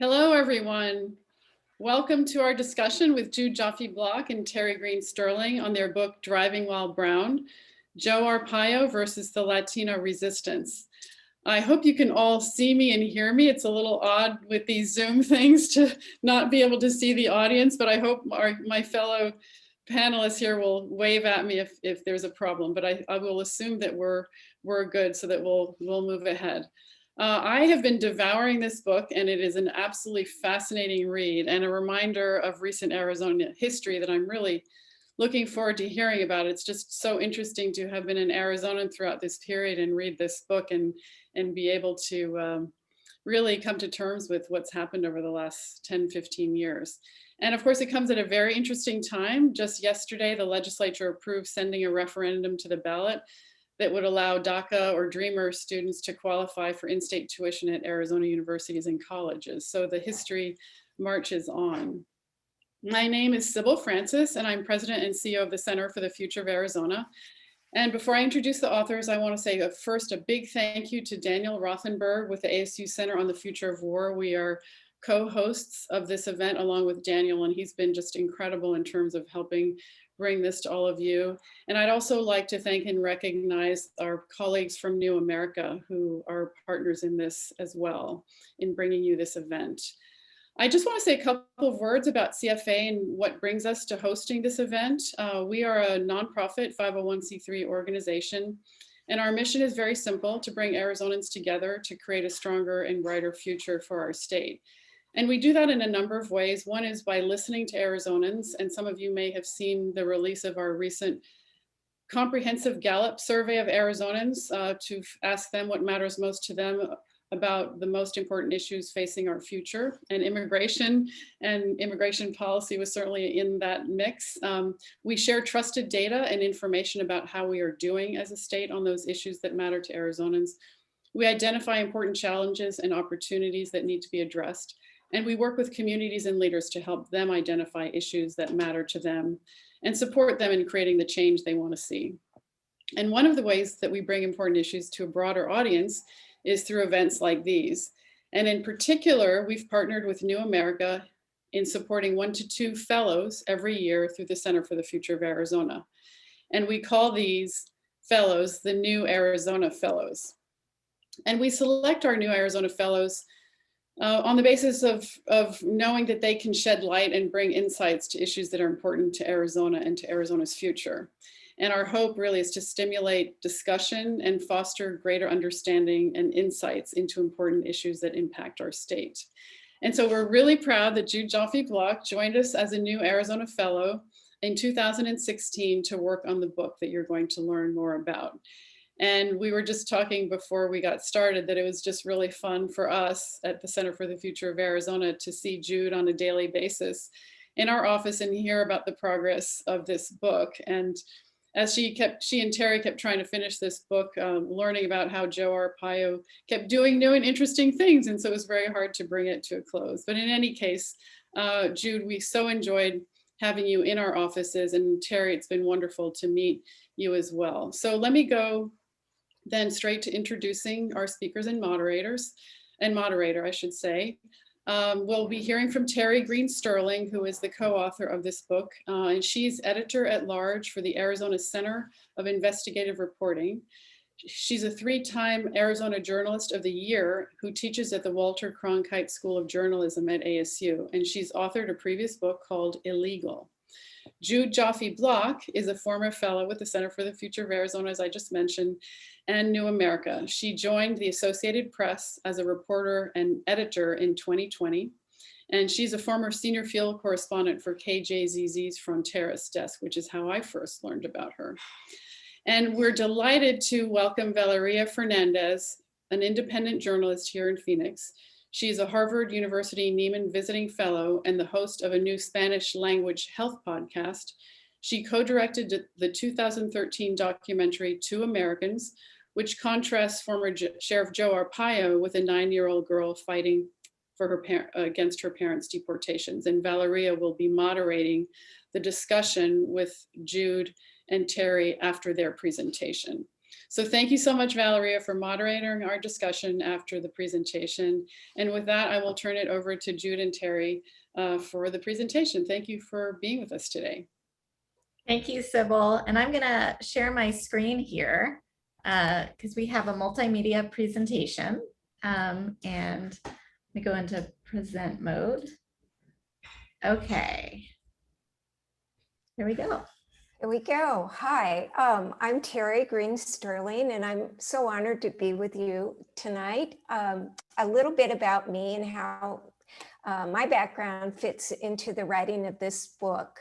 Hello, everyone. Welcome to our discussion with Jude Joffe-Block and Terry Greene Sterling on their book, Driving While Brown, Joe Arpaio versus the Latino Resistance. I hope you can all see me and hear me. It's a little odd with these Zoom things to not be able to see the audience, but I hope my fellow panelists here will wave at me if there's a problem, but I will assume that we're good so that we'll move ahead. I have been devouring this book, and it is an absolutely fascinating read and a reminder of recent Arizona history that I'm really looking forward to hearing about. It's just so interesting to have been in Arizona throughout this period and read this book and be able to really come to terms with what's happened over the last 10, 15 years. And of course, it comes at a very interesting time. Just yesterday, the legislature approved sending a referendum to the ballot that would allow DACA or Dreamer students to qualify for in-state tuition at Arizona universities and colleges. So the history marches on. My name is Sybil Francis, and I'm president and CEO of the Center for the Future of Arizona. And before I introduce the authors, I want to say first a big thank you to Daniel Rothenberg with the ASU Center on the Future of War. We are co-hosts of this event along with Daniel, and he's been just incredible in terms of helping bring this to all of you. And I'd also like to thank and recognize our colleagues from New America who are partners in this as well in bringing you this event. I just want to say a couple of words about CFA and what brings us to hosting this event. We are a nonprofit 501c3 organization, and our mission is very simple: to bring Arizonans together to create a stronger and brighter future for our state. And we do that in a number of ways. One is by listening to Arizonans, and some of you may have seen the release of our recent comprehensive Gallup survey of Arizonans to ask them what matters most to them about the most important issues facing our future. And immigration policy was certainly in that mix. We share trusted data and information about how we are doing as a state on those issues that matter to Arizonans. We identify important challenges and opportunities that need to be addressed. And we work with communities and leaders to help them identify issues that matter to them and support them in creating the change they want to see. And one of the ways that we bring important issues to a broader audience is through events like these. And in particular, we've partnered with New America in supporting 1 to 2 fellows every year through the Center for the Future of Arizona. And we call these fellows the New Arizona Fellows. And we select our New Arizona Fellows on the basis of knowing that they can shed light and bring insights to issues that are important to Arizona and to Arizona's future. And our hope really is to stimulate discussion and foster greater understanding and insights into important issues that impact our state. And so we're really proud that Jude Joffe-Block joined us as a New Arizona Fellow in 2016 to work on the book that you're going to learn more about. And we were just talking before we got started that it was just really fun for us at the Center for the Future of Arizona to see Jude on a daily basis in our office and hear about the progress of this book. And as she and Terry kept trying to finish this book, learning about how Joe Arpaio kept doing new and interesting things. And so it was very hard to bring it to a close. But in any case, Jude, we so enjoyed having you in our offices. And Terry, it's been wonderful to meet you as well. So let me go then straight to introducing our speakers and moderator, I should say. We'll be hearing from Terry Greene Sterling, who is the co-author of this book, and she's editor-at-large for the Arizona Center of Investigative Reporting. She's a 3-time Arizona Journalist of the Year who teaches at the Walter Cronkite School of Journalism at ASU, and she's authored a previous book called Illegal. Jude Joffe-Block is a former fellow with the Center for the Future of Arizona, as I just mentioned, and New America. She joined the Associated Press as a reporter and editor in 2020, and she's a former senior field correspondent for KJZZ's Fronteras desk, which is how I first learned about her. And we're delighted to welcome Valeria Fernandez, an independent journalist here in Phoenix. She's a Harvard University Nieman Visiting Fellow and the host of a new Spanish language health podcast. She co-directed the 2013 documentary 2 Americans, which contrasts former Sheriff Joe Arpaio with a 9-year-old girl fighting for against her parents' deportations. And Valeria will be moderating the discussion with Jude and Terry after their presentation. So thank you so much, Valeria, for moderating our discussion after the presentation. And with that, I will turn it over to Jude and Terry for the presentation. Thank you for being with us today. Thank you, Sybil. And I'm going to share my screen here because we have a multimedia presentation. And let me go into present mode. Okay. Here we go. Here we go. Hi, I'm Terry Greene Sterling, and I'm so honored to be with you tonight. A little bit about me and how my background fits into the writing of this book.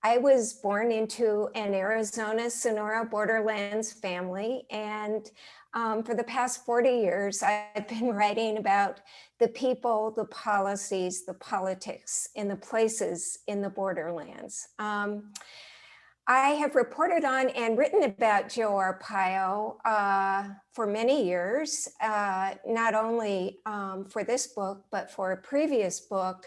I was born into an Arizona Sonora borderlands family, and for the past 40 years, I've been writing about the people, the policies, the politics, and the places in the borderlands. I have reported on and written about Joe Arpaio for many years, not only for this book, but for a previous book,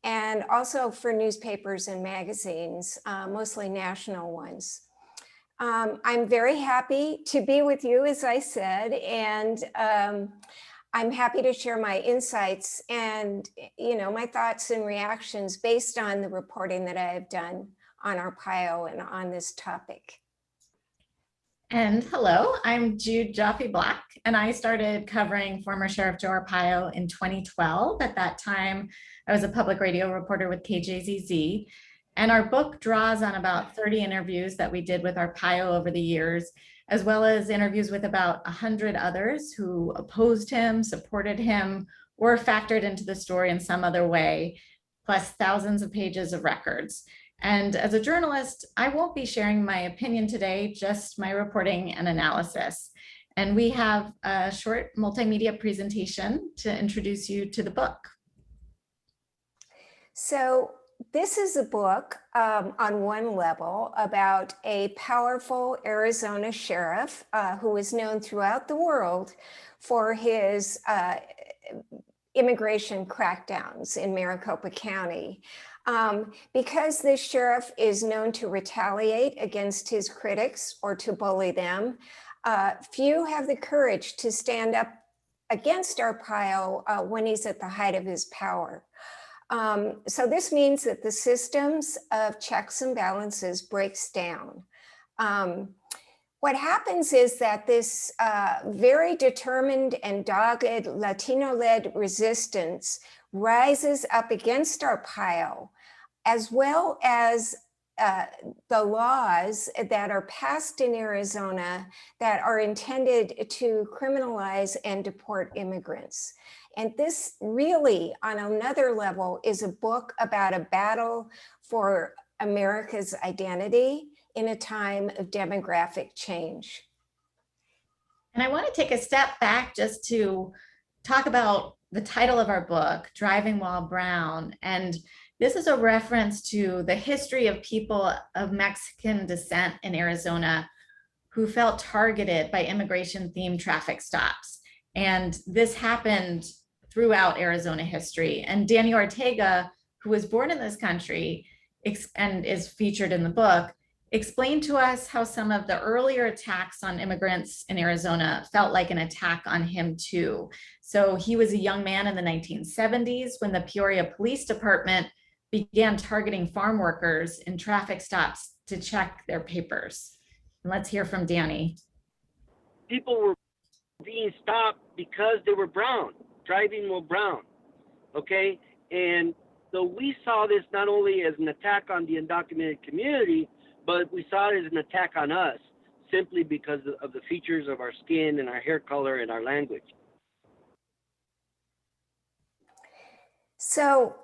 and also for newspapers and magazines, mostly national ones. I'm very happy to be with you, as I said, and I'm happy to share my insights and my thoughts and reactions based on the reporting that I have done on Arpaio and on this topic. And hello, I'm Jude Joffe-Block, and I started covering former Sheriff Joe Arpaio in 2012. At that time, I was a public radio reporter with KJZZ, and our book draws on about 30 interviews that we did with Arpaio over the years, as well as interviews with about 100 others who opposed him, supported him, or factored into the story in some other way, plus thousands of pages of records. And as a journalist, I won't be sharing my opinion today, just my reporting and analysis. And we have a short multimedia presentation to introduce you to the book. So this is a book on one level about a powerful Arizona sheriff who is known throughout the world for his immigration crackdowns in Maricopa County. Because this sheriff is known to retaliate against his critics or to bully them, few have the courage to stand up against Arpaio when he's at the height of his power. So this means that the systems of checks and balances breaks down. What happens is that this very determined and dogged Latino-led resistance rises up against Arpaio, as well as the laws that are passed in Arizona that are intended to criminalize and deport immigrants. And this really, on another level, is a book about a battle for America's identity in a time of demographic change. And I want to take a step back just to talk about the title of our book, Driving While Brown. And this is a reference to the history of people of Mexican descent in Arizona who felt targeted by immigration-themed traffic stops. And this happened throughout Arizona history. And Danny Ortega, who was born in this country and is featured in the book, explained to us how some of the earlier attacks on immigrants in Arizona felt like an attack on him too. So he was a young man in the 1970s when the Peoria Police Department began targeting farm workers in traffic stops to check their papers. And let's hear from Danny. People were being stopped because they were brown, driving while brown, okay? And so we saw this not only as an attack on the undocumented community, but we saw it as an attack on us simply because of the features of our skin and our hair color and our language. So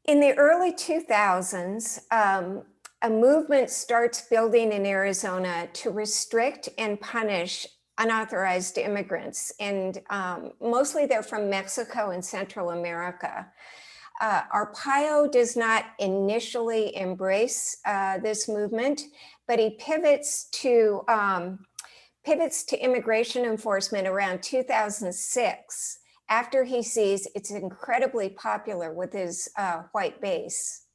in the early 2000s, a movement starts building in Arizona to restrict and punish unauthorized immigrants. And mostly they're from Mexico and Central America. Arpaio does not initially embrace this movement, but he pivots to immigration enforcement around 2006, after he sees it's incredibly popular with his white base.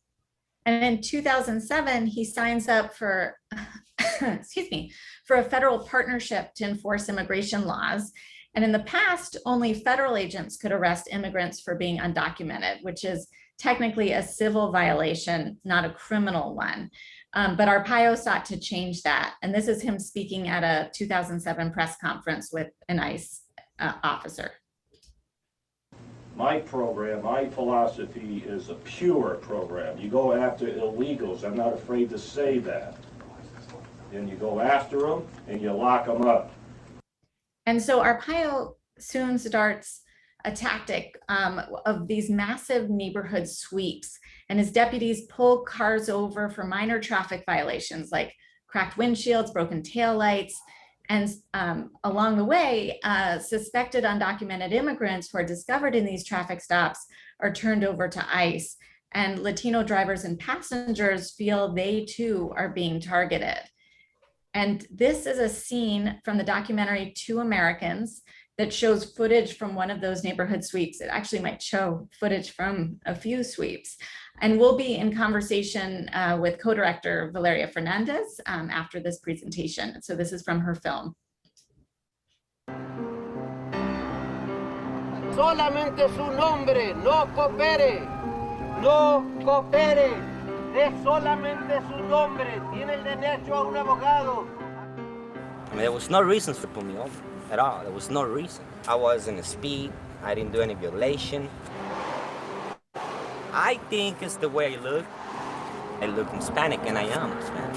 And in 2007, he signs up for excuse me, for a federal partnership to enforce immigration laws. And in the past, only federal agents could arrest immigrants for being undocumented, which is technically a civil violation, not a criminal one. But Arpaio sought to change that. And this is him speaking at a 2007 press conference with an ICE officer. My program, my philosophy is a pure program. You go after illegals, I'm not afraid to say that. And you go after them and you lock them up. And so Arpaio soon starts a tactic of these massive neighborhood sweeps, and his deputies pull cars over for minor traffic violations like cracked windshields, broken taillights, and along the way, suspected undocumented immigrants who are discovered in these traffic stops are turned over to ICE, and Latino drivers and passengers feel they too are being targeted. And this is a scene from the documentary Two Americans that shows footage from one of those neighborhood sweeps. It actually might show footage from a few sweeps. And we'll be in conversation with co-director Valeria Fernandez after this presentation. So this is from her film. Solamente su nombre, no coopere, no coopere. De solamente su nombre, tiene el derecho a un abogado. I mean, there was no reason to pull me over at all. There was no reason. I wasn't a speed. I didn't do any violation. I think it's the way I look. I look Hispanic, and I am Hispanic.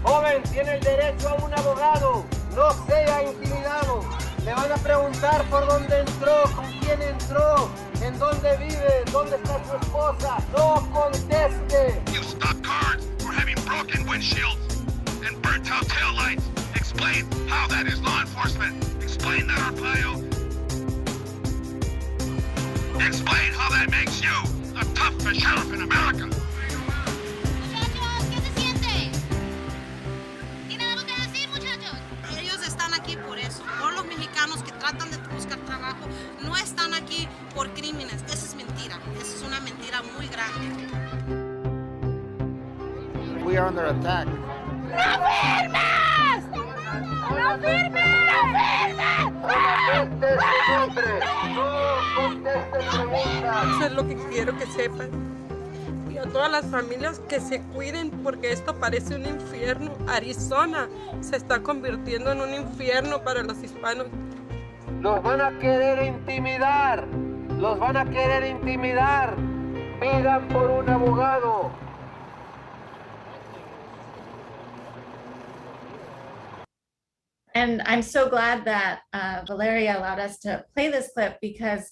Joven, tiene el derecho a un abogado. No sea intimidado. Le van a preguntar por dónde entró, con quién entró, en dónde vive, dónde está su esposa. No conteste. You stopped cars for having broken windshields and burnt out taillights. Explain how that is law enforcement. Explain that, Arpaio. Explain how that makes you a tough sheriff in America. Muchachos, ¿qué se siente? ¿Tienen algo que decir, muchachos? Ellos están aquí por eso, por los mexicanos que tratan de buscar trabajo. No están aquí por crímenes. Esa es mentira. Esa es una mentira muy grande. We are under attack. ¡No firmes! ¡No firmes! ¡No firmes! No conteste preguntas. Eso es lo que quiero que sepan. Y a todas las familias que se cuiden porque esto parece un infierno. Arizona se está convirtiendo en un infierno para los hispanos. Los van a querer intimidar. Los van a querer intimidar. Pidan por un abogado. And I'm so glad that Valeria allowed us to play this clip because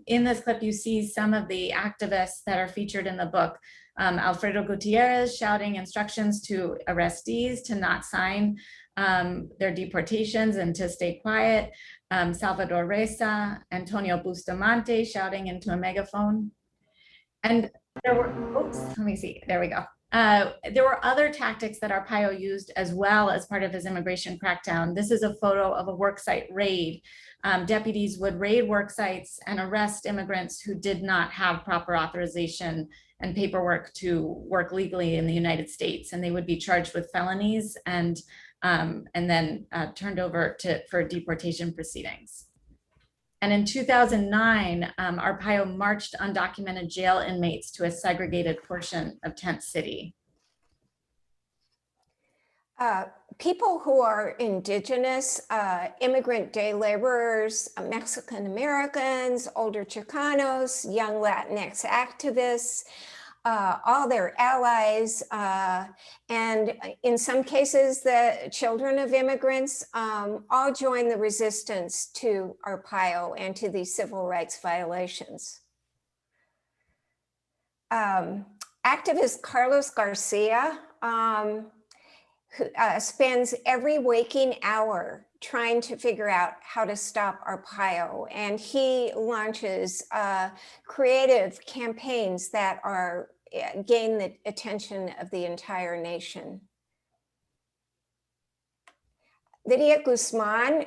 in this clip you see some of the activists that are featured in the book. Alfredo Gutierrez shouting instructions to arrestees to not sign their deportations and to stay quiet. Salvador Reza, Antonio Bustamante shouting into a megaphone. And there were, oops, let me see, there we go. There were other tactics that Arpaio used as well as part of his immigration crackdown. This is a photo of a worksite raid. Deputies would raid work sites and arrest immigrants who did not have proper authorization and paperwork to work legally in the United States, and they would be charged with felonies and then turned over for deportation proceedings. And in 2009, Arpaio marched undocumented jail inmates to a segregated portion of Tent City. People who are indigenous, immigrant day laborers, Mexican Americans, older Chicanos, young Latinx activists, all their allies, and in some cases, the children of immigrants all join the resistance to Arpaio and to these civil rights violations. Activist Carlos Garcia who spends every waking hour trying to figure out how to stop Arpaio, and he launches creative campaigns that are gain the attention of the entire nation. Lydia Guzman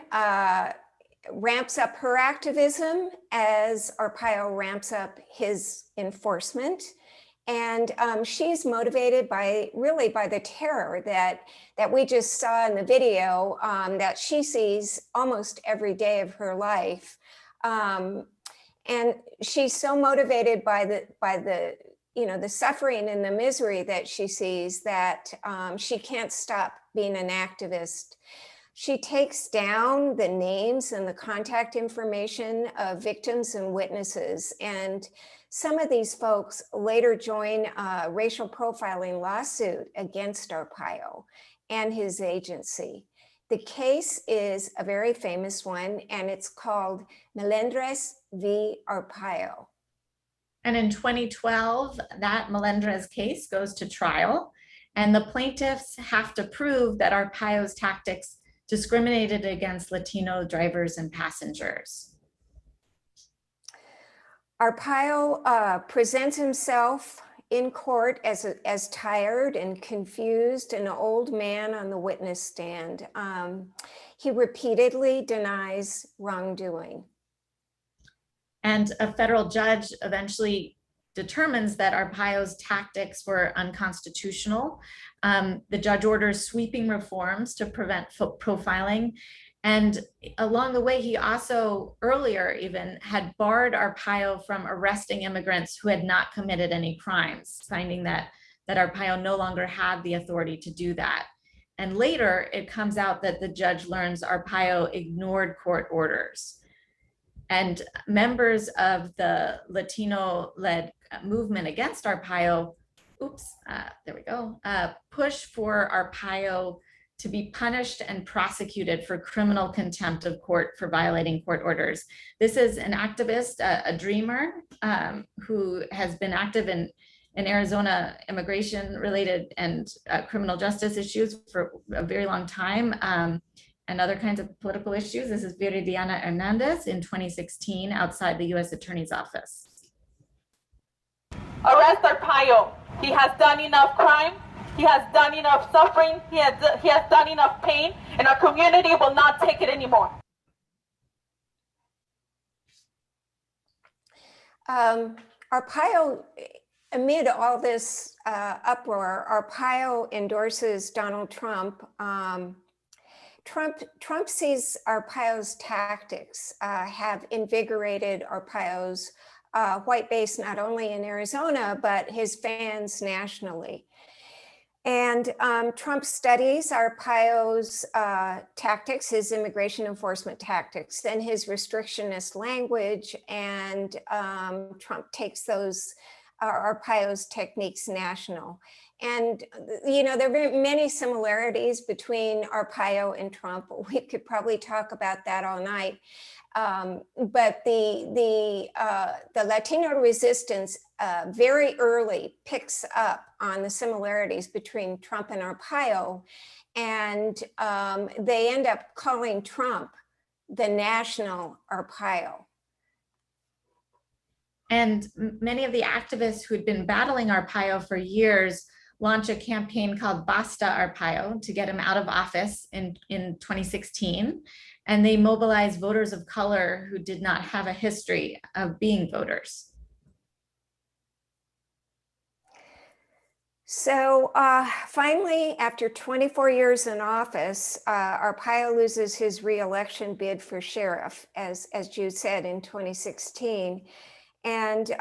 ramps up her activism as Arpaio ramps up his enforcement, And she's motivated by really by the terror that we just saw in the video that she sees almost every day of her life. And she's so motivated by the the suffering and the misery that she sees that she can't stop being an activist. She takes down the names and the contact information of victims and witnesses. And some of these folks later join a racial profiling lawsuit against Arpaio and his agency. The case is a very famous one, and it's called Melendres v. Arpaio. And in 2012, that Melendres case goes to trial, and the plaintiffs have to prove that Arpaio's tactics discriminated against Latino drivers and passengers. Arpaio presents himself in court as tired and confused, an old man on the witness stand. He repeatedly denies wrongdoing. And a federal judge eventually determines that Arpaio's tactics were unconstitutional. The judge orders sweeping reforms to prevent profiling. And along the way, he also earlier even had barred Arpaio from arresting immigrants who had not committed any crimes, finding that Arpaio no longer had the authority to do that. And later, it comes out that the judge learns Arpaio ignored court orders. And members of the Latino-led movement against Arpaio, push for Arpaio to be punished and prosecuted for criminal contempt of court for violating court orders. This is an activist, a dreamer, who has been active in Arizona immigration-related and criminal justice issues for a very long time. And other kinds of political issues. This is Viridiana Hernandez in 2016 outside the U.S. Attorney's Office. Arrest Arpaio. He has done enough crime. He has done enough suffering. He has done enough pain, and our community will not take it anymore. Arpaio, amid all this uproar, Arpaio endorses Donald Trump. Trump sees Arpaio's tactics have invigorated Arpaio's white base, not only in Arizona, but his fans nationally. And Trump studies Arpaio's tactics, his immigration enforcement tactics, and his restrictionist language. And Trump takes those Arpaio's techniques national. And, there are many similarities between Arpaio and Trump. We could probably talk about that all night. But the Latino resistance very early picks up on the similarities between Trump and Arpaio. And they end up calling Trump the national Arpaio. And many of the activists who'd been battling Arpaio for years launch a campaign called Basta Arpaio to get him out of office in 2016. And they mobilize voters of color who did not have a history of being voters. So finally, after 24 years in office, Arpaio loses his re-election bid for sheriff, as Jude said, in 2016. And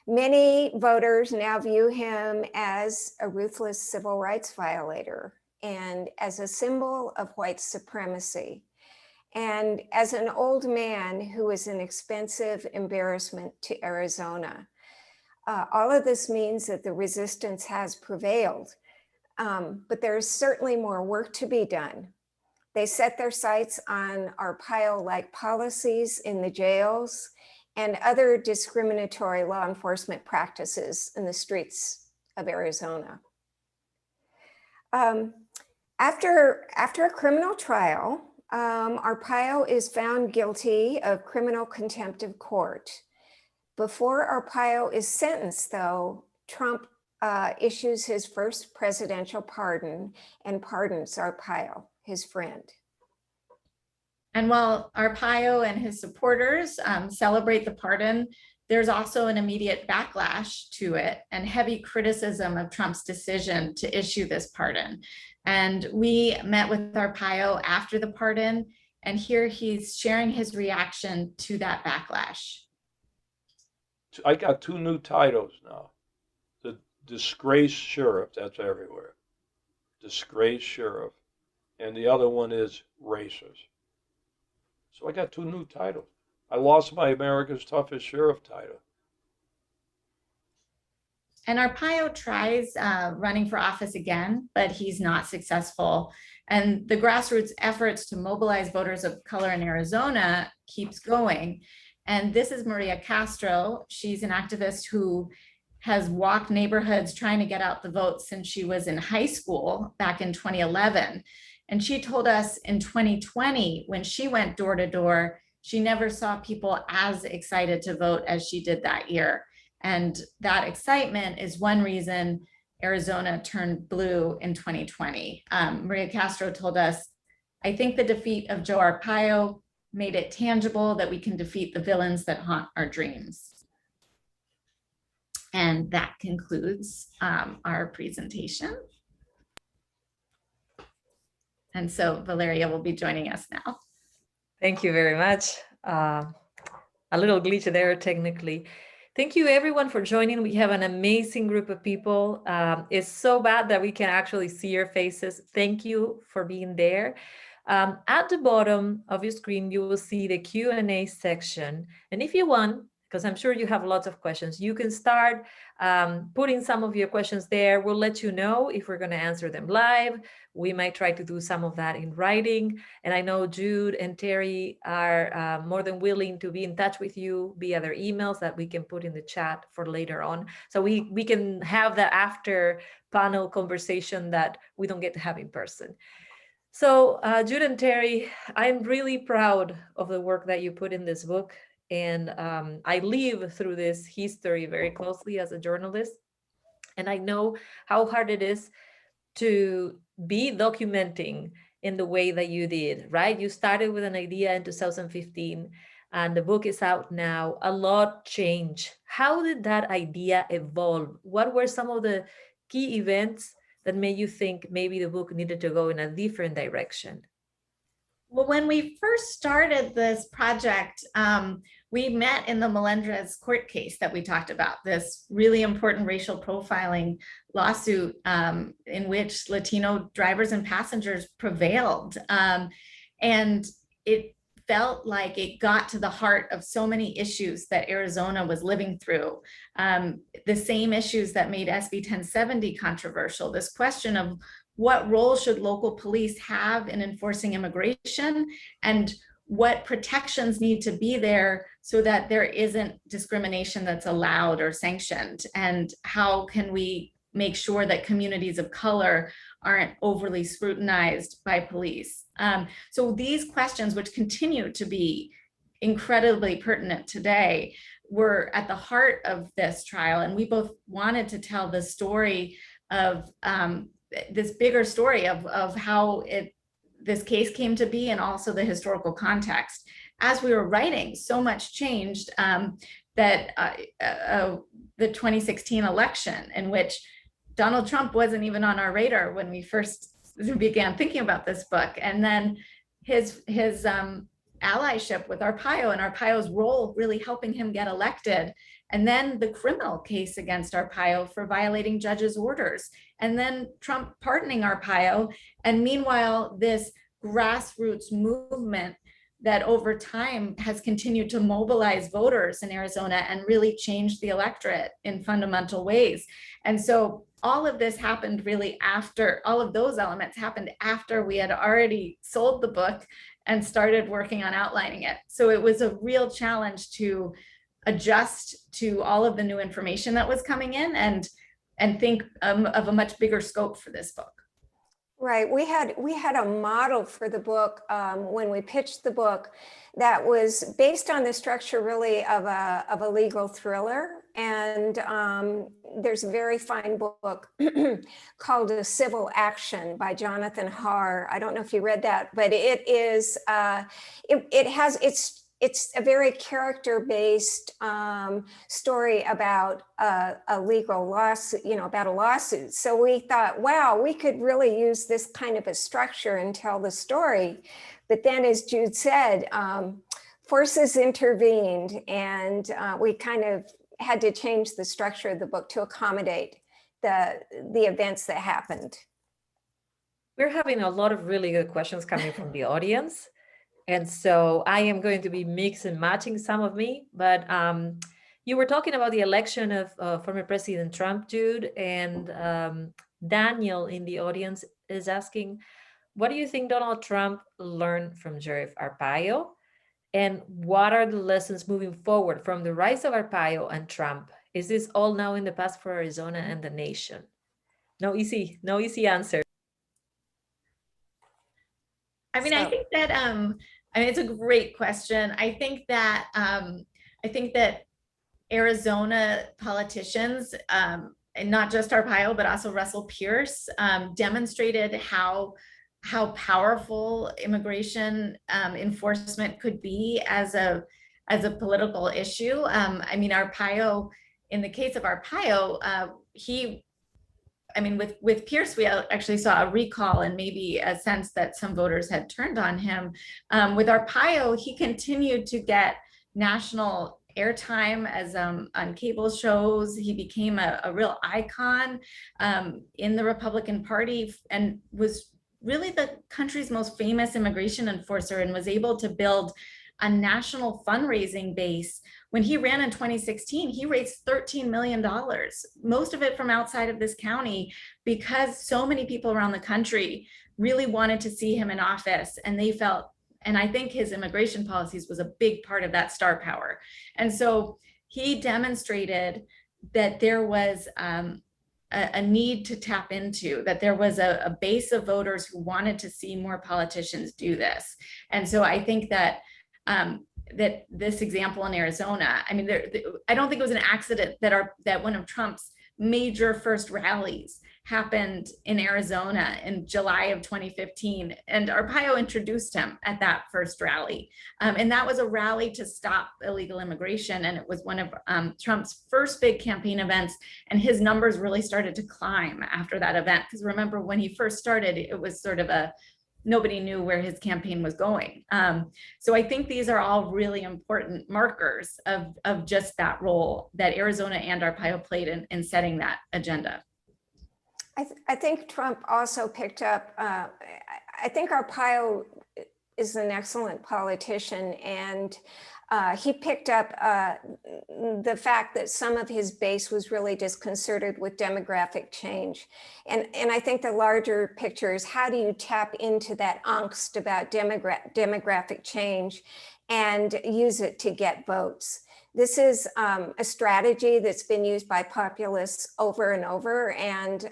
many voters now view him as a ruthless civil rights violator and as a symbol of white supremacy, and as an old man who is an expensive embarrassment to Arizona. All of this means that the resistance has prevailed, but there is certainly more work to be done. They set their sights on Arpaio-like policies in the jails and other discriminatory law enforcement practices in the streets of Arizona. After a criminal trial, Arpaio is found guilty of criminal contempt of court. Before Arpaio is sentenced, though, Trump issues his first presidential pardon and pardons Arpaio, his friend. And while Arpaio and his supporters celebrate the pardon, there's also an immediate backlash to it and heavy criticism of Trump's decision to issue this pardon. And we met with Arpaio after the pardon, and here he's sharing his reaction to that backlash. I got 2 new titles now. The disgraced sheriff, that's everywhere. Disgraced sheriff. And the other one is racist. So I got 2 new titles. I lost my America's Toughest Sheriff title. And Arpaio tries running for office again, but he's not successful. And the grassroots efforts to mobilize voters of color in Arizona keeps going. And this is Maria Castro. She's an activist who has walked neighborhoods trying to get out the vote since she was in high school back in 2011. And she told us in 2020, when she went door to door, she never saw people as excited to vote as she did that year. And that excitement is one reason Arizona turned blue in 2020. Maria Castro told us, I think the defeat of Joe Arpaio made it tangible that we can defeat the villains that haunt our dreams. And that concludes our presentation. And so Valeria will be joining us now. Thank you very much. A little glitch there technically. Thank you everyone for joining. We have an amazing group of people. It's so bad that we can actually see your faces. Thank you for being there. At the bottom of your screen, you will see the Q&A section. And if you want, because I'm sure you have lots of questions, you can start putting some of your questions there. We'll let you know if we're going to answer them live. We might try to do some of that in writing. And I know Jude and Terry are more than willing to be in touch with you via their emails that we can put in the chat for later on. So we can have that after panel conversation that we don't get to have in person. So Jude and Terry, I'm really proud of the work that you put in this book. And I live through this history very closely as a journalist. And I know how hard it is to be documenting in the way that you did, right? You started with an idea in 2015 and the book is out now. A lot changed. How did that idea evolve? What were some of the key events that made you think maybe the book needed to go in a different direction? Well, when we first started this project, we met in the Melendrez court case that we talked about, this really important racial profiling lawsuit in which Latino drivers and passengers prevailed. And it felt like it got to the heart of so many issues that Arizona was living through. The same issues that made SB 1070 controversial, this question of what role should local police have in enforcing immigration, and what protections need to be there so that there isn't discrimination that's allowed or sanctioned, and how can we make sure that communities of color aren't overly scrutinized by police. So these questions, which continue to be incredibly pertinent today, were at the heart of this trial. And we both wanted to tell the story of this bigger story of how this case came to be, and also the historical context. As we were writing, so much changed that the 2016 election, in which Donald Trump wasn't even on our radar when we first began thinking about this book, and then his allyship with Arpaio and Arpaio's role really helping him get elected, and then the criminal case against Arpaio for violating judges' orders, and then Trump pardoning Arpaio, and meanwhile this grassroots movement that over time has continued to mobilize voters in Arizona and really change the electorate in fundamental ways. And so all of this happened really after, all of those elements happened after we had already sold the book and started working on outlining it. So it was a real challenge to adjust to all of the new information that was coming in and think of a much bigger scope for this book. Right. We had a model for the book when we pitched the book that was based on the structure really of a legal thriller. And there's a very fine book called A Civil Action by Jonathan Harr. I don't know if you read that, but it is it's a very character-based story about a legal lawsuit, about a lawsuit. So we thought, wow, we could really use this kind of a structure and tell the story. But then, as Jude said, forces intervened, and we kind of had to change the structure of the book to accommodate the events that happened. We're having a lot of really good questions coming from the audience. And so I am going to be mix and matching some of me, but you were talking about the election of former President Trump, Jude, and Daniel in the audience is asking, what do you think Donald Trump learned from Sheriff Arpaio? And what are the lessons moving forward from the rise of Arpaio and Trump? Is this all now in the past for Arizona and the nation? No easy answer. I mean, I think that it's a great question. I think that Arizona politicians, and not just Arpaio, but also Russell Pierce, demonstrated how powerful immigration enforcement could be as a political issue. I mean, Arpaio, in the case of Arpaio, with Pierce, we actually saw a recall and maybe a sense that some voters had turned on him. With Arpaio, he continued to get national airtime as on cable shows. He became a real icon in the Republican Party and was really the country's most famous immigration enforcer, and was able to build a national fundraising base. When he ran in 2016, he raised $13 million, most of it from outside of this county, because so many people around the country really wanted to see him in office, and they felt, and I think his immigration policies was a big part of that star power. And so he demonstrated that there was a need to tap into, that there was a base of voters who wanted to see more politicians do this. And so I think that that this example in Arizona, I mean, I don't think it was an accident that one of Trump's major first rallies happened in Arizona in July of 2015. And Arpaio introduced him at that first rally. And that was a rally to stop illegal immigration. And it was one of Trump's first big campaign events. And his numbers really started to climb after that event. Because remember, when he first started, it was sort of nobody knew where his campaign was going. So I think these are all really important markers of just that role that Arizona and Arpaio played in setting that agenda. I think Trump also picked up, I think Arpaio is an excellent politician, and he picked up the fact that some of his base was really disconcerted with demographic change. And I think the larger picture is, how do you tap into that angst about demographic change and use it to get votes? This is a strategy that's been used by populists over and over. And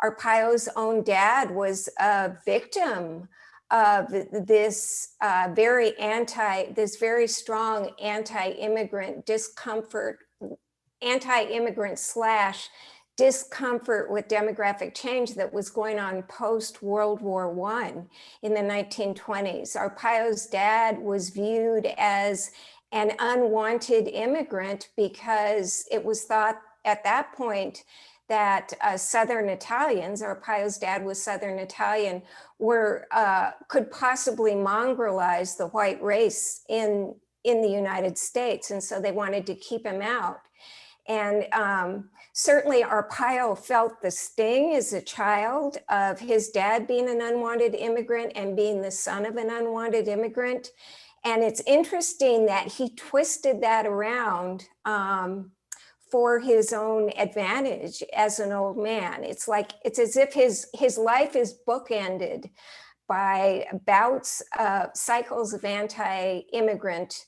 Arpaio's own dad was a victim of this very strong anti-immigrant discomfort, anti-immigrant / discomfort with demographic change that was going on post World War I in the 1920s. Arpaio's dad was viewed as an unwanted immigrant because it was thought at that point that Southern Italians, Arpaio's dad was Southern Italian, could possibly mongrelize the white race in the United States. And so they wanted to keep him out. And certainly Arpaio felt the sting as a child of his dad being an unwanted immigrant and being the son of an unwanted immigrant. And it's interesting that he twisted that around for his own advantage as an old man. It's as if his life is bookended by bouts, cycles of anti-immigrant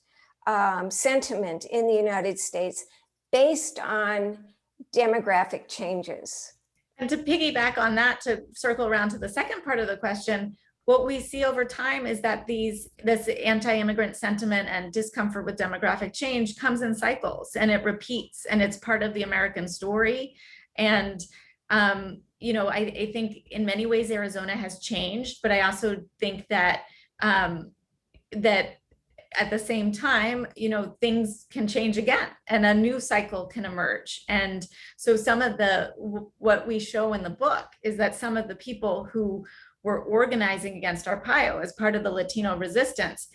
sentiment in the United States based on demographic changes. And to piggyback on that, to circle around to the second part of the question, what we see over time is that this anti-immigrant sentiment and discomfort with demographic change comes in cycles, and it repeats, and it's part of the American story. And I think in many ways Arizona has changed, but I also think that that at the same time, things can change again and a new cycle can emerge. And so some of what we show in the book is that some of the people who were organizing against Arpaio as part of the Latino resistance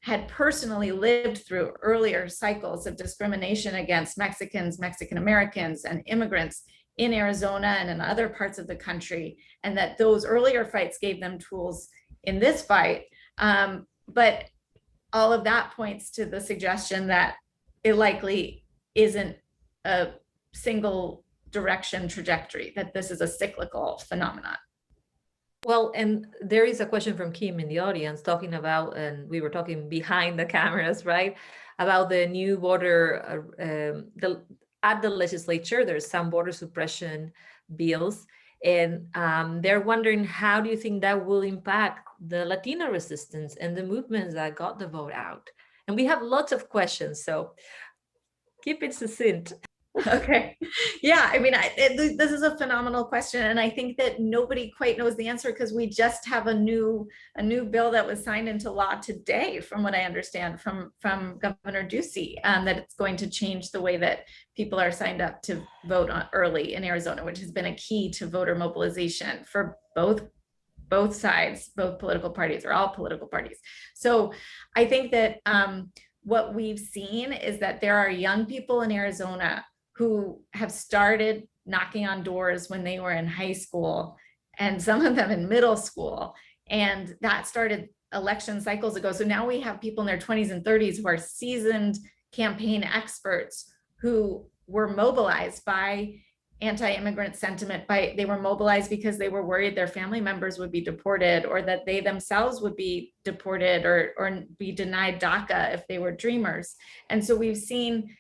had personally lived through earlier cycles of discrimination against Mexicans, Mexican Americans, and immigrants in Arizona and in other parts of the country, and that those earlier fights gave them tools in this fight. But all of that points to the suggestion that it likely isn't a single direction trajectory, that this is a cyclical phenomenon. Well, and there is a question from Kim in the audience talking about, and we were talking behind the cameras, right, about the new voter, at the legislature, there's some voter suppression bills, and they're wondering, how do you think that will impact the Latino resistance and the movements that got the vote out? And we have lots of questions, so keep it succinct. Okay. Yeah, I mean, this is a phenomenal question, and I think that nobody quite knows the answer because we just have a new bill that was signed into law today, from what I understand from Governor Ducey, that it's going to change the way that people are signed up to vote on early in Arizona, which has been a key to voter mobilization for both sides, both political parties, or all political parties. So I think that what we've seen is that there are young people in Arizona who have started knocking on doors when they were in high school, and some of them in middle school. And that started election cycles ago. So now we have people in their 20s and 30s who are seasoned campaign experts who were mobilized by anti-immigrant sentiment. They were mobilized because they were worried their family members would be deported, or that they themselves would be deported or be denied DACA if they were dreamers. And so we've seen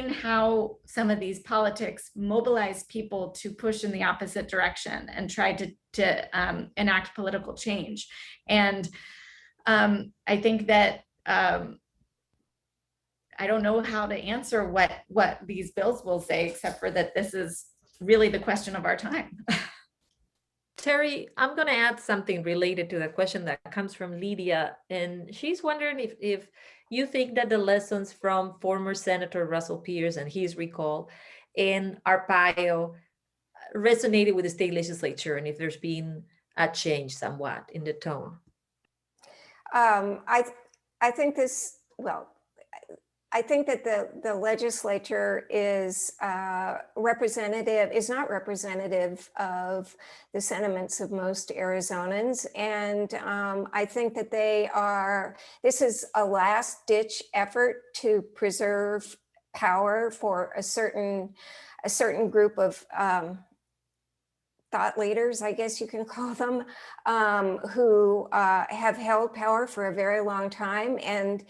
how some of these politics mobilize people to push in the opposite direction and try to enact political change. And I think that I don't know how to answer what these bills will say, except for that this is really the question of our time. Terry, I'm going to add something related to the question that comes from Lydia, and she's wondering if you think that the lessons from former Senator Russell Pierce and his recall and Arpaio resonated with the state legislature, and if there's been a change somewhat in the tone. I think this, well, I think that the legislature is not representative of the sentiments of most Arizonans. And I think that this is a last ditch effort to preserve power for a certain group of thought leaders, I guess you can call them, who have held power for a very long time. And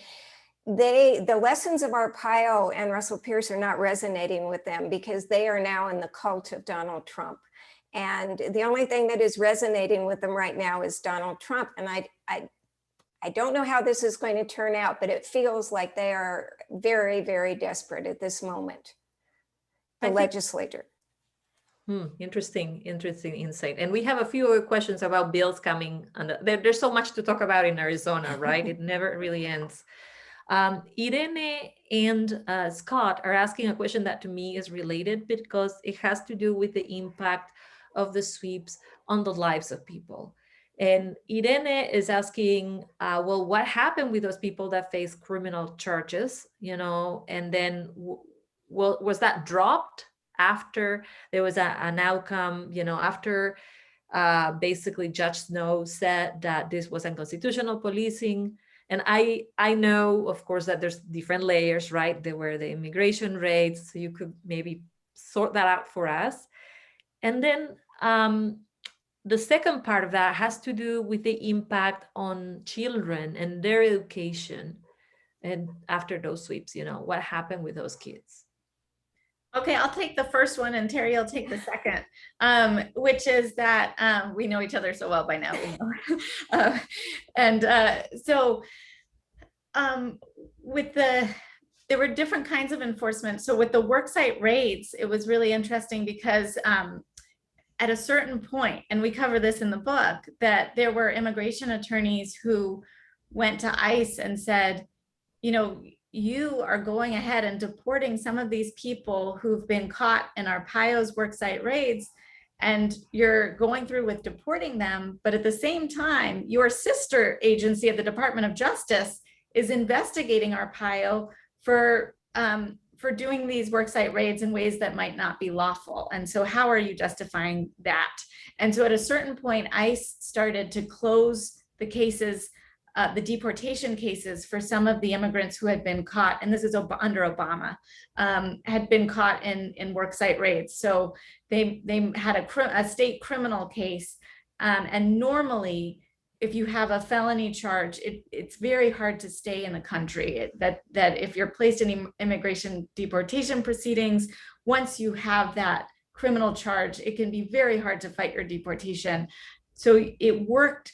the lessons of Arpaio and Russell Pierce are not resonating with them because they are now in the cult of Donald Trump. And the only thing that is resonating with them right now is Donald Trump. And I don't know how this is going to turn out, but it feels like they are very, very desperate at this moment, the legislature. Interesting insight. And we have a few other questions about bills coming. There's so much to talk about in Arizona, right? It never really ends. Irene and Scott are asking a question that to me is related because it has to do with the impact of the sweeps on the lives of people. And Irene is asking, well, what happened with those people that face criminal charges, and then was that dropped after there was an outcome, after basically Judge Snow said that this was unconstitutional policing? And I know, of course, that there's different layers, right? There were the immigration raids, so you could maybe sort that out for us. And then the second part of that has to do with the impact on children and their education. And after those sweeps, what happened with those kids? Okay, I'll take the first one and Terry will take the second, which is that we know each other so well by now. There were different kinds of enforcement. So with the worksite raids, it was really interesting because at a certain point, and we cover this in the book, that there were immigration attorneys who went to ICE and said, you know, you are going ahead and deporting some of these people who've been caught in Arpaio's worksite raids, and you're going through with deporting them, but at the same time, your sister agency of the Department of Justice is investigating Arpaio for doing these worksite raids in ways that might not be lawful. And so how are you justifying that? And so at a certain point, ICE started to close the cases, the deportation cases for some of the immigrants who had been caught, and this is under Obama, had been caught in worksite raids. So they had a state criminal case. And normally, if you have a felony charge, it's very hard to stay in the country. That if you're placed in immigration deportation proceedings, once you have that criminal charge, it can be very hard to fight your deportation. So it worked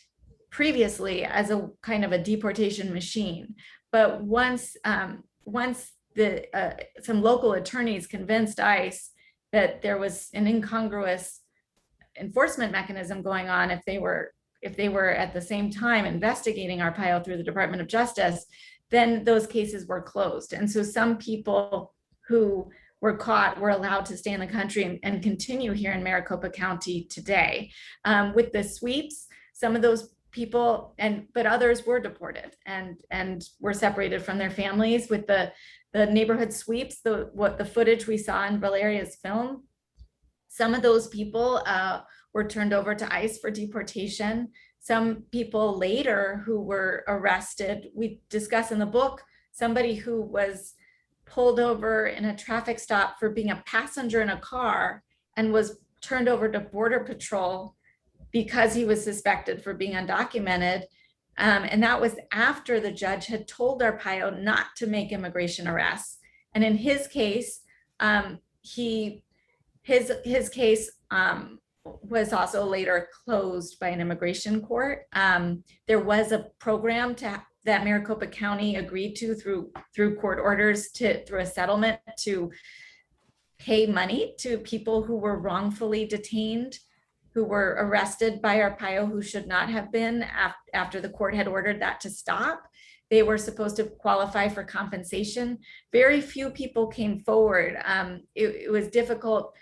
previously as a kind of a deportation machine, but once some local attorneys convinced ICE that there was an incongruous enforcement mechanism going on if they were at the same time investigating Arpaio through the Department of Justice, then those cases were closed. And so some people who were caught were allowed to stay in the country and continue here in Maricopa County today. With the sweeps, some of those people, but others were deported and were separated from their families. With the neighborhood sweeps, the footage we saw in Valeria's film, some of those people were turned over to ICE for deportation. Some people later who were arrested, we discuss in the book, somebody who was pulled over in a traffic stop for being a passenger in a car and was turned over to Border Patrol because he was suspected for being undocumented. And that was after the judge had told Arpaio not to make immigration arrests. And in his case, his case was also later closed by an immigration court. There was a program that Maricopa County agreed to through court orders through a settlement to pay money to people who were wrongfully detained, who were arrested by Arpaio, who should not have been after the court had ordered that to stop. They were supposed to qualify for compensation. Very few people came forward. It was difficult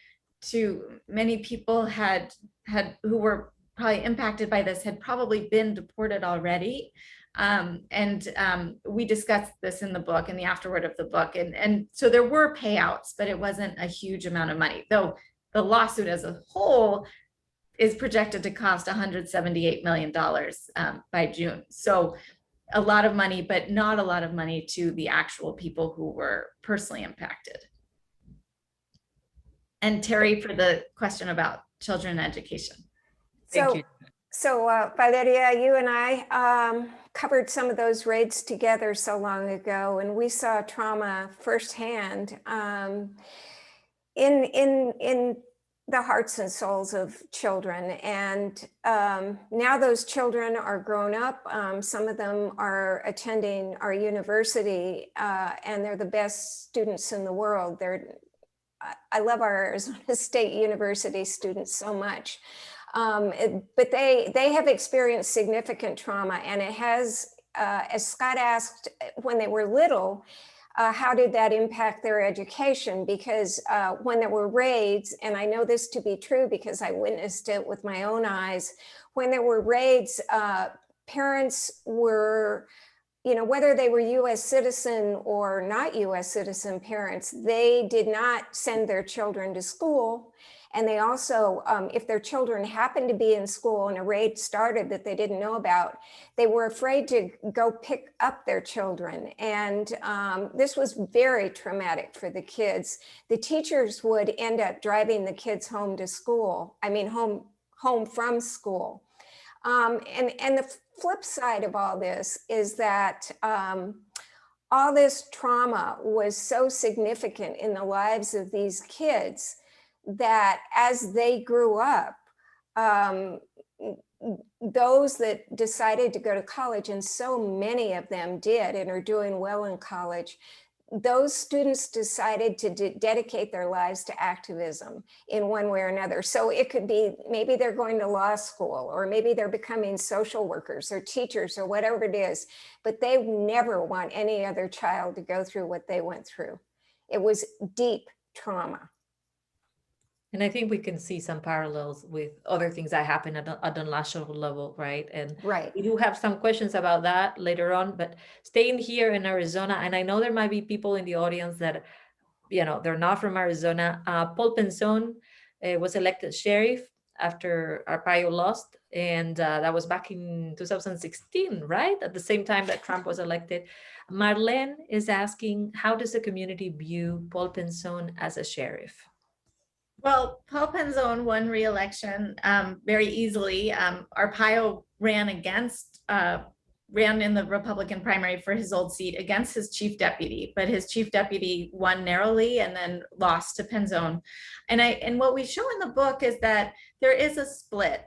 many people who were probably impacted by this had probably been deported already. We discussed this in the book, in the afterword of the book. And so there were payouts, but it wasn't a huge amount of money, though the lawsuit as a whole is projected to cost $178 million by June. So a lot of money, but not a lot of money to the actual people who were personally impacted. And Terry, for the question about children education. Thank you. So Valeria, you and I covered some of those raids together so long ago, and we saw trauma firsthand in the hearts and souls of children. And now those children are grown up. Some of them are attending our university, and they're the best students in the world. I love our Arizona State University students so much. But they have experienced significant trauma, and it has, as Scott asked when they were little, how did that impact their education? Because when there were raids, and I know this to be true because I witnessed it with my own eyes, when there were raids, parents were, whether they were US citizen or not US citizen parents, they did not send their children to school. And they also, if their children happened to be in school and a raid started that they didn't know about, they were afraid to go pick up their children. And this was very traumatic for the kids. The teachers would end up driving the kids home to school, home from school. And the flip side of all this is that all this trauma was so significant in the lives of these kids that as they grew up, those that decided to go to college, and so many of them did and are doing well in college, those students decided to dedicate their lives to activism in one way or another. So it could be, maybe they're going to law school, or maybe they're becoming social workers or teachers or whatever it is, but they never want any other child to go through what they went through. It was deep trauma. And I think we can see some parallels with other things that happen at the national level, right? And right. We do have some questions about that later on, but staying here in Arizona, and I know there might be people in the audience that, you know, they're not from Arizona. Paul Penson was elected sheriff after Arpaio lost, and that was back in 2016, right? At the same time that Trump was elected. Marlene is asking, how does the community view Paul Penson as a sheriff? Well, Paul Penson won re-election very easily. Arpaio ran in the Republican primary for his old seat against his chief deputy, but his chief deputy won narrowly and then lost to Penson. And what we show in the book is that there is a split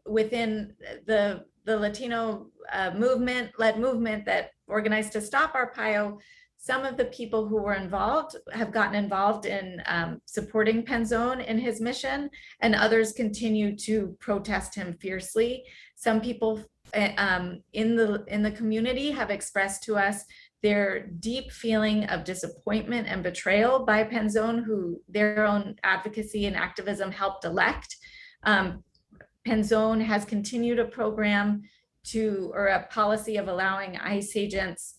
within the Latino led movement that organized to stop Arpaio. Some of the people who were involved have gotten involved in supporting Penson in his mission, and others continue to protest him fiercely. Some people in the community have expressed to us their deep feeling of disappointment and betrayal by Penson, who their own advocacy and activism helped elect. Penson has continued a program or a policy of allowing ICE agents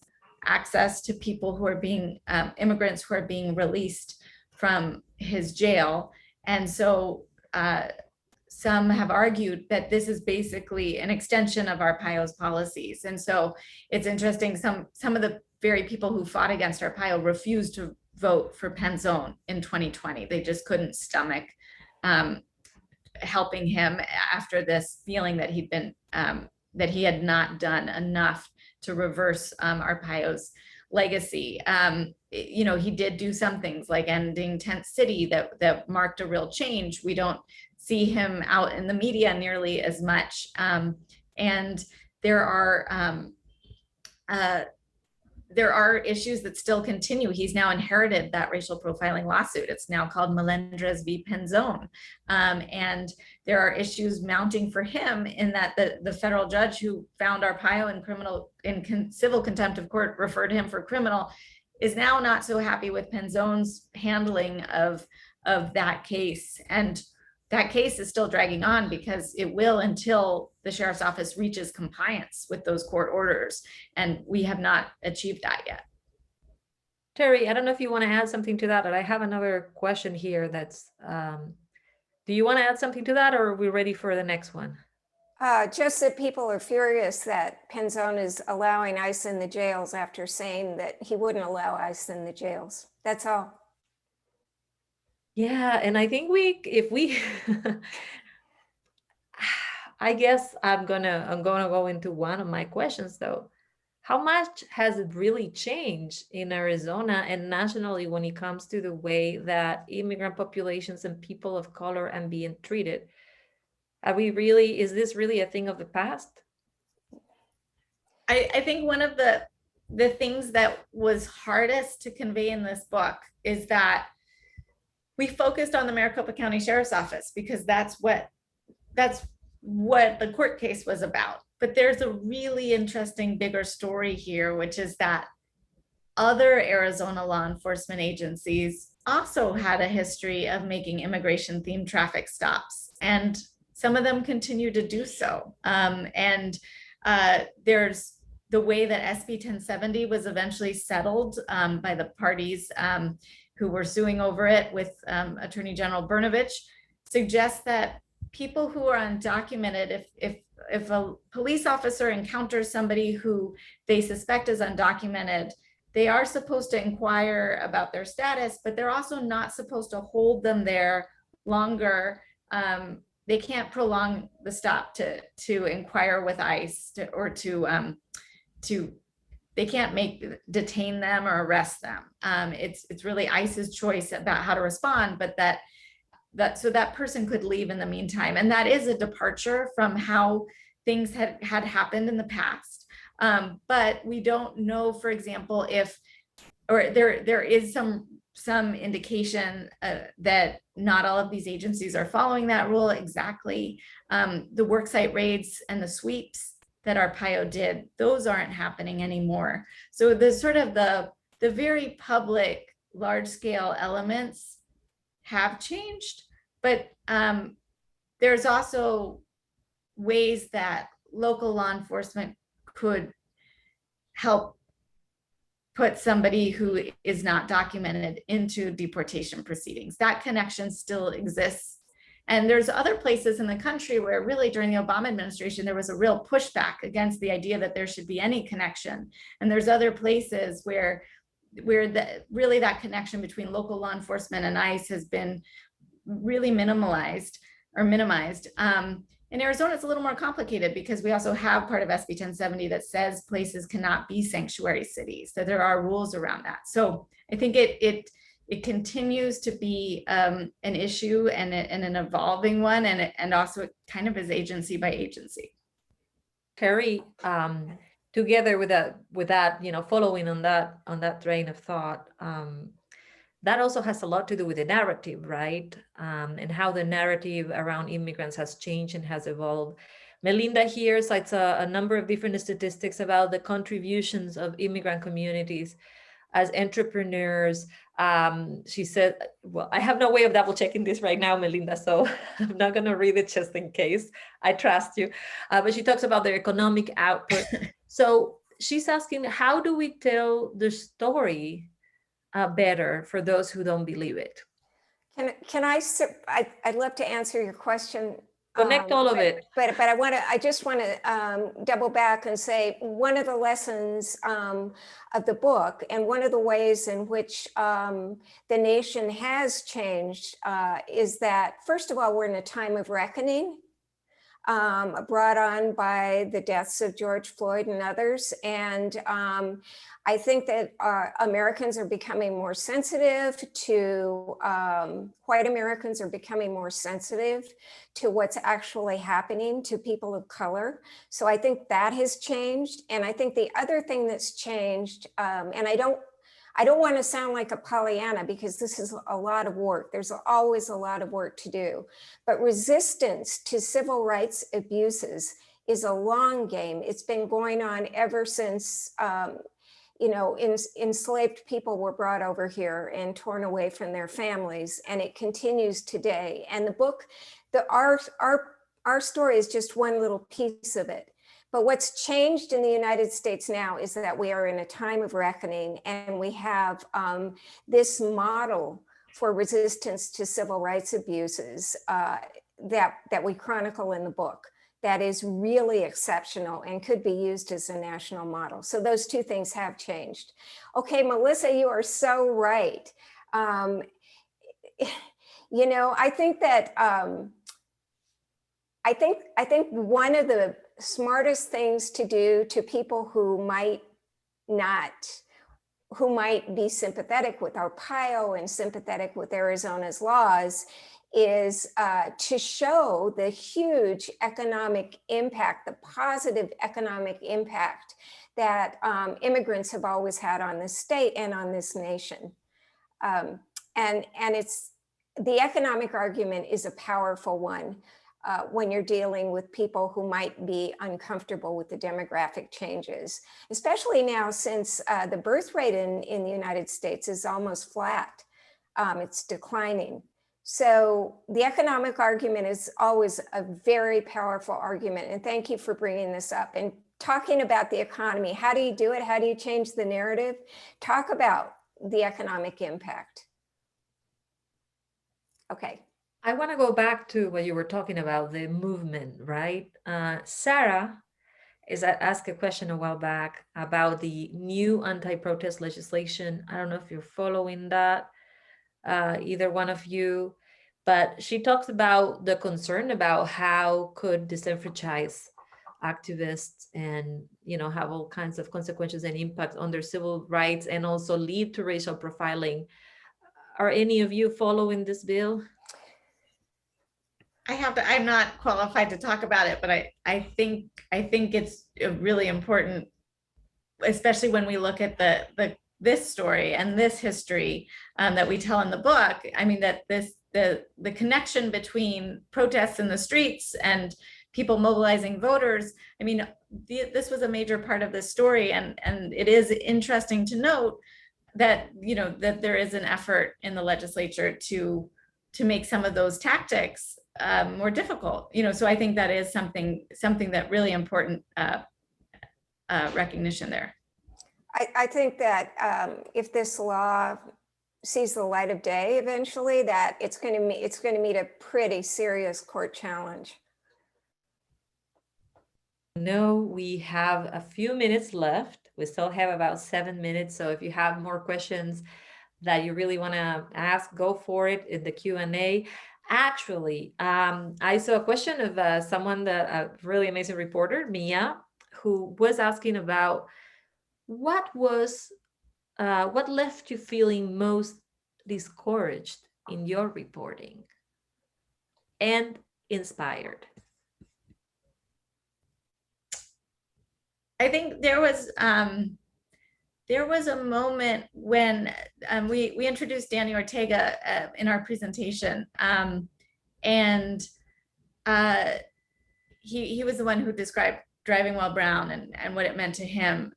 access to people who are being immigrants who are being released from his jail. And so some have argued that this is basically an extension of Arpaio's policies. And so it's interesting, some of the very people who fought against Arpaio refused to vote for Penson in 2020. They just couldn't stomach helping him after this feeling that that he had not done enough to reverse Arpaio's legacy. You know, he did do some things like ending Tent City that marked a real change. We don't see him out in the media nearly as much. And there are issues that still continue. He's now inherited that racial profiling lawsuit. It's now called Melendrez v. Penson. And there are issues mounting for him in that the federal judge who found Arpaio in civil contempt of court, referred him for criminal, is now not so happy with Penzon's handling of that case. And that case is still dragging on because it will until the sheriff's office reaches compliance with those court orders. And we have not achieved that yet. Terry, I don't know if you want to add something to that, but I have another question here that's, do you want to add something to that, or are we ready for the next one? Just that people are furious that Penson is allowing ICE in the jails after saying that he wouldn't allow ICE in the jails. That's all. Yeah, and I think I guess I'm gonna go into one of my questions though. How much has it really changed in Arizona and nationally when it comes to the way that immigrant populations and people of color are being treated? Is this really a thing of the past? I think one of the things that was hardest to convey in this book is that we focused on the Maricopa County Sheriff's Office because that's what the court case was about. But there's a really interesting bigger story here, which is that other Arizona law enforcement agencies also had a history of making immigration themed traffic stops, and some of them continue to do so. There's the way that SB 1070 was eventually settled by the parties who were suing over it with Attorney General Brnovich, suggests that people who are undocumented, if a police officer encounters somebody who they suspect is undocumented, they are supposed to inquire about their status, but they're also not supposed to hold them there longer. They can't prolong the stop to inquire with ICE they can't detain them or arrest them. It's really ICE's choice about how to respond, but so that person could leave in the meantime. And that is a departure from how things had happened in the past. But we don't know, for example, if or there is some indication that not all of these agencies are following that rule exactly. The worksite raids and the sweeps that Arpaio did, those aren't happening anymore. So the sort of the very public, large scale elements have changed, but there's also ways that local law enforcement could help put somebody who is not documented into deportation proceedings. That connection still exists. And there's other places in the country where really during the Obama administration, there was a real pushback against the idea that there should be any connection. And there's other places where really that connection between local law enforcement and ICE has been really minimized. In Arizona, it's a little more complicated because we also have part of SB 1070 that says places cannot be sanctuary cities. So there are rules around that. So I think it continues to be an issue and an evolving one, and also it kind of is agency by agency. Terry, together with that, you know, following on that train of thought, that also has a lot to do with the narrative, right? And how the narrative around immigrants has changed and has evolved. Melinda here cites a number of different statistics about the contributions of immigrant communities as entrepreneurs. She said, well, I have no way of double checking this right now, Melinda, so I'm not gonna read it just in case. I trust you. But she talks about their economic output. So she's asking, how do we tell the story better for those who don't believe it? I'd love to answer your question. Connect all of it. But I just want to double back and say one of the lessons of the book, and one of the ways in which the nation has changed is that, first of all, we're in a time of reckoning brought on by the deaths of George Floyd and others. And I think that Americans are becoming more sensitive to, white Americans are becoming more sensitive to what's actually happening to people of color. So I think that has changed. And I think the other thing that's changed, and I don't want to sound like a Pollyanna because this is a lot of work. There's always a lot of work to do. But resistance to civil rights abuses is a long game. It's been going on ever since, you know, enslaved people were brought over here and torn away from their families, and it continues today. And the book, our story is just one little piece of it. But what's changed in the United States now is that we are in a time of reckoning, and we have this model for resistance to civil rights abuses that we chronicle in the book that is really exceptional and could be used as a national model. So those two things have changed. Okay, Melissa, you are so right. You know, I think that I think one of the smartest things to do to people who might be sympathetic with Arpaio and sympathetic with Arizona's laws is to show the huge economic impact, the positive economic impact that immigrants have always had on this state and on this nation. And it's, the economic argument is a powerful one when you're dealing with people who might be uncomfortable with the demographic changes, especially now since the birth rate in the United States is almost flat. It's declining. So the economic argument is always a very powerful argument. And thank you for bringing this up and talking about the economy. How do you do it? How do you change the narrative? Talk about the economic impact. Okay. I want to go back to what you were talking about, the movement, right? Sarah asked a question a while back about the new anti-protest legislation. I don't know if you're following that, either one of you, but she talks about the concern about how could disenfranchise activists and, you know, have all kinds of consequences and impacts on their civil rights and also lead to racial profiling. Are any of you following this bill? I'm not qualified to talk about it, but I think it's really important, especially when we look at the this story and this history that we tell in the book. I mean, that the connection between protests in the streets and people mobilizing voters, I mean, this was a major part of this story. And it is interesting to note that, that there is an effort in the legislature to make some of those tactics more difficult. So I think that is something that really important recognition there. I think that if this law sees the light of day eventually, that it's going to meet a pretty serious court challenge. No, we have a few minutes left. We still have about 7 minutes. So if you have more questions that you really want to ask, go for it in the Q&A. Actually, I saw a question of someone, that a really amazing reporter, Mia, who was asking about what left you feeling most discouraged in your reporting and inspired. I think there was a moment when we introduced Danny Ortega in our presentation, and he was the one who described driving while brown and what it meant to him.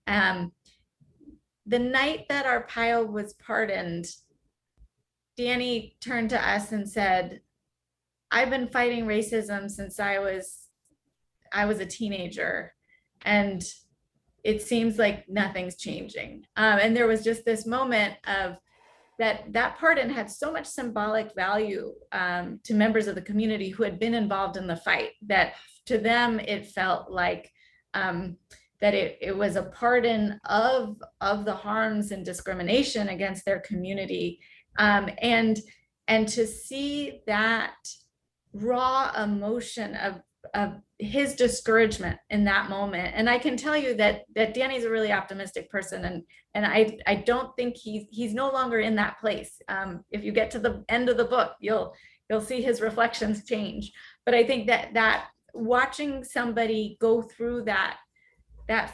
The night that Arpaio was pardoned, Danny turned to us and said, "I've been fighting racism since I was a teenager, and it seems like nothing's changing." And there was just this moment of that pardon had so much symbolic value to members of the community who had been involved in the fight, that to them it felt like that it was a pardon of the harms and discrimination against their community, and to see that raw emotion of his discouragement in that moment. And I can tell you that Danny's a really optimistic person, and I don't think he's no longer in that place. If you get to the end of the book, you'll see his reflections change. But I think that watching somebody go through that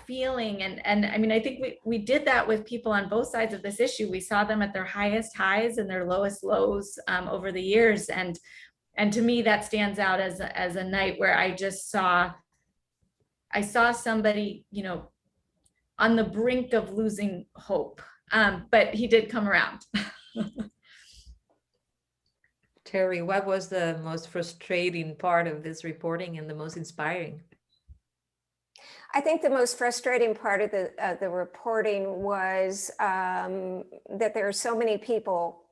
feeling, and I mean, I think we did that with people on both sides of this issue. We saw them at their highest highs and their lowest lows over the years, and to me, that stands out as a night where I saw somebody, on the brink of losing hope, but he did come around. Terry, what was the most frustrating part of this reporting and the most inspiring? I think the most frustrating part of the reporting was that there are so many people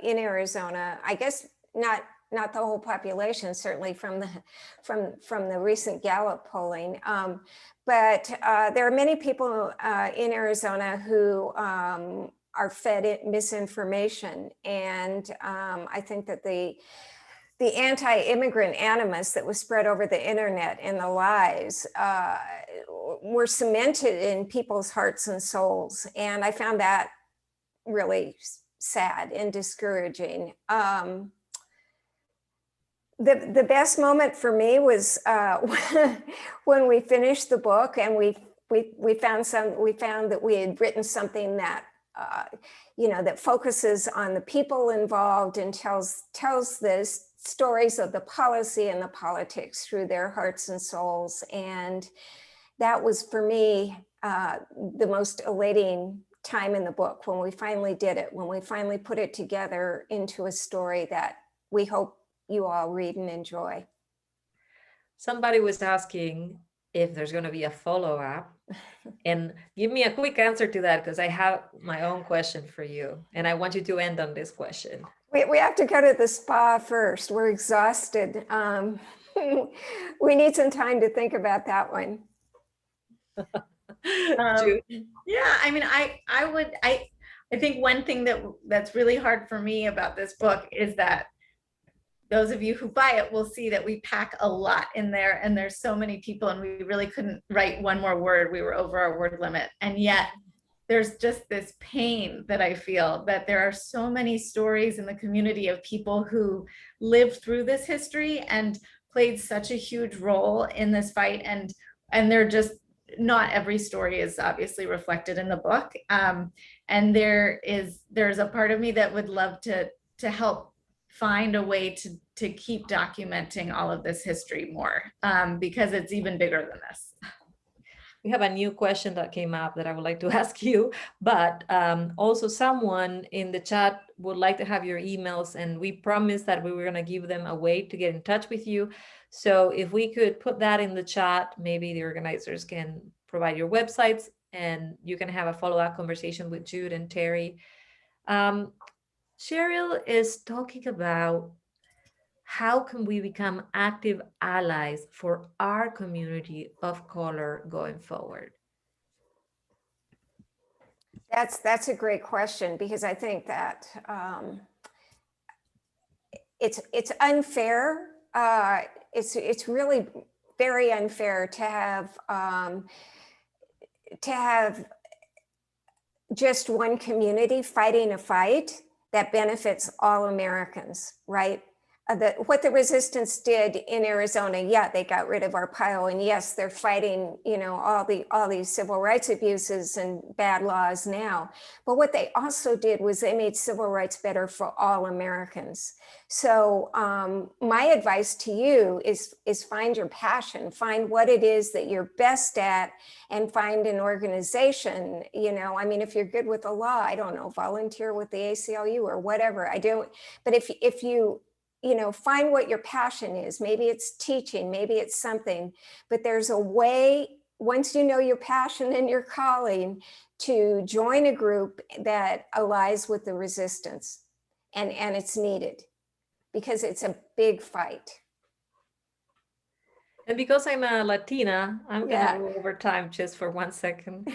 in Arizona, I guess not the whole population, certainly from the recent Gallup polling, but there are many people in Arizona who are fed misinformation, and I think that the anti-immigrant animus that was spread over the internet and the lies were cemented in people's hearts and souls, and I found that really sad and discouraging. The best moment for me was when we finished the book and we found that we had written something that that focuses on the people involved and tells the stories of the policy and the politics through their hearts and souls. And that was, for me, the most elating time in the book, when we finally did it, when we finally put it together into a story that we hope you all read and enjoy. Somebody was asking if there's going to be a follow-up, and give me a quick answer to that, because I have my own question for you, and I want you to end on this question. We have to go to the spa first. We're exhausted. We need some time to think about that one. Yeah, I mean, I think one thing that's really hard for me about this book is that those of you who buy it will see that we pack a lot in there, and there's so many people, and we really couldn't write one more word. We were over our word limit. And yet there's just this pain that I feel that there are so many stories in the community of people who lived through this history and played such a huge role in this fight. And they're just, not every story is obviously reflected in the book. And there's a part of me that would love to help find a way to keep documenting all of this history more, because it's even bigger than this. We have a new question that came up that I would like to ask you, but also someone in the chat would like to have your emails, and we promised that we were going to give them a way to get in touch with you. So if we could put that in the chat, maybe the organizers can provide your websites and you can have a follow-up conversation with Jude and Terry. Cheryl is talking about how can we become active allies for our community of color going forward? That's a great question, because I think that it's unfair. It's really very unfair to have just one community fighting a fight that benefits all Americans, right? What the resistance did in Arizona, yeah, they got rid of Arpaio, and yes, they're fighting, all these civil rights abuses and bad laws now. But what they also did was they made civil rights better for all Americans. So my advice to you is find your passion, find what it is that you're best at, and find an organization. If you're good with the law, I don't know, volunteer with the ACLU or whatever. But if you find what your passion is. Maybe it's teaching, maybe it's something, but there's a way, once you know your passion and your calling, to join a group that allies with the resistance. And it's needed, because it's a big fight. And because I'm a Latina, I'm gonna go over time just for 1 second.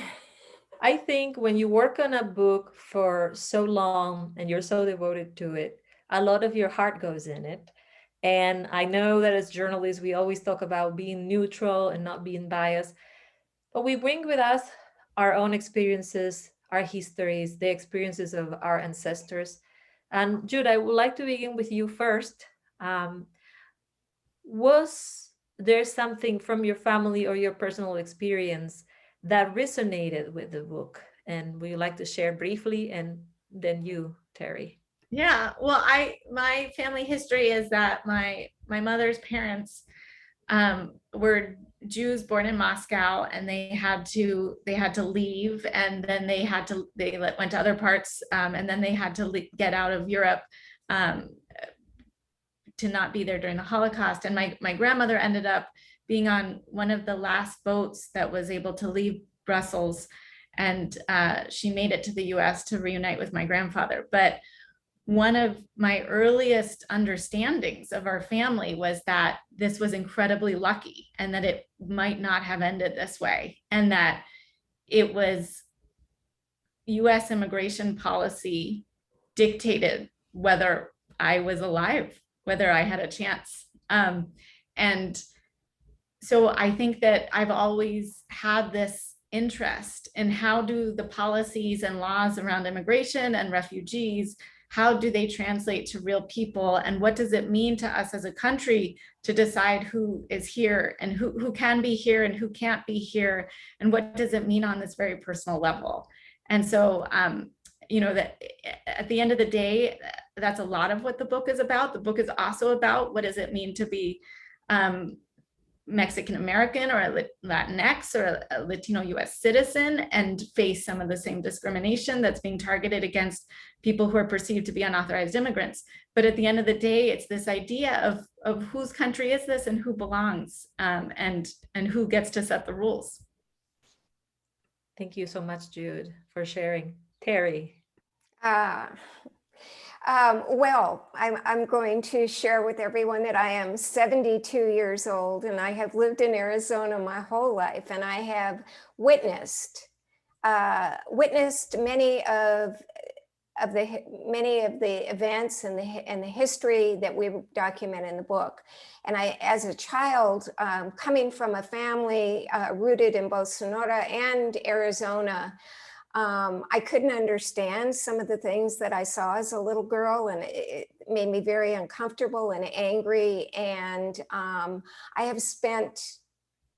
I think when you work on a book for so long and you're so devoted to it, a lot of your heart goes in it. And I know that as journalists, we always talk about being neutral and not being biased, but we bring with us our own experiences, our histories, the experiences of our ancestors. And Jude, I would like to begin with you first. Was there something from your family or your personal experience that resonated with the book? And would you like to share briefly, and then you, Terry? Yeah, well, my family history is that my mother's parents were Jews born in Moscow, and they had to leave, and then they went to other parts, and then they had to get out of Europe to not be there during the Holocaust. And my grandmother ended up being on one of the last boats that was able to leave Brussels, and she made it to the US to reunite with my grandfather. But one of my earliest understandings of our family was that this was incredibly lucky, and that it might not have ended this way, and that it was US immigration policy dictated whether I was alive, whether I had a chance. And so I think that I've always had this interest in how do the policies and laws around immigration and refugees, how do they translate to real people, and what does it mean to us as a country to decide who is here and who can be here and who can't be here, and what does it mean on this very personal level. And so that at the end of the day, that's a lot of what the book is about. The book is also about what does it mean to be Mexican American or a Latinx or a Latino US citizen and face some of the same discrimination that's being targeted against people who are perceived to be unauthorized immigrants. But at the end of the day, it's this idea of whose country is this and who belongs, and who gets to set the rules. Thank you so much, Jude, for sharing. Terry. Well, I'm going to share with everyone that I am 72 years old, and I have lived in Arizona my whole life, and I have witnessed many of the events and the history that we document in the book. And I, as a child, coming from a family rooted in both Sonora and Arizona, I couldn't understand some of the things that I saw as a little girl, and it made me very uncomfortable and angry. And I have spent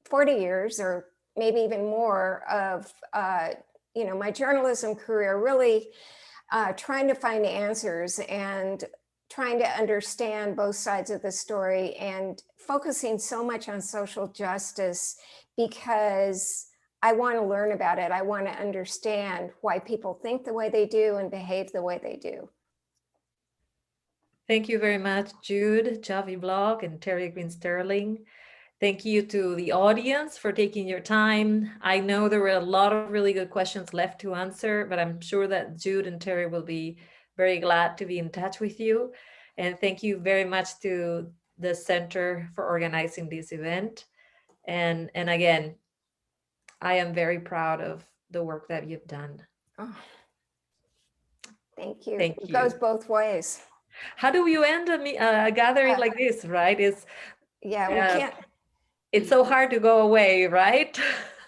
40 years, or maybe even more of, my journalism career, really trying to find answers and trying to understand both sides of the story and focusing so much on social justice because I want to learn about it. I want to understand why people think the way they do and behave the way they do. Thank you very much, Jude, Joffe-Block, and Terry Greene Sterling. Thank you to the audience for taking your time. I know there were a lot of really good questions left to answer, but I'm sure that Jude and Terry will be very glad to be in touch with you. And thank you very much to the Center for organizing this event. And again, I am very proud of the work that you've done. Oh, thank you. Thank It you. goes both ways. How do you end a gathering like this, right? We can't. It's so hard to go away, right?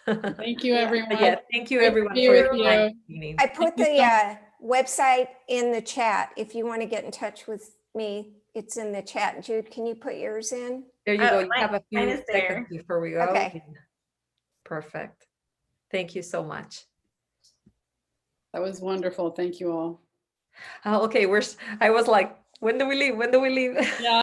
Thank you, everyone. Yeah, thank you, Great everyone, to be for with your you. time. Meeting. I put the website in the chat. If you want to get in touch with me, it's in the chat. Jude, can you put yours in? There you go. You have a mine few is there. seconds before we go. Okay. Perfect. Thank you so much. That was wonderful. Thank you all. Okay, I was like, when do we leave? When do we leave? Yeah.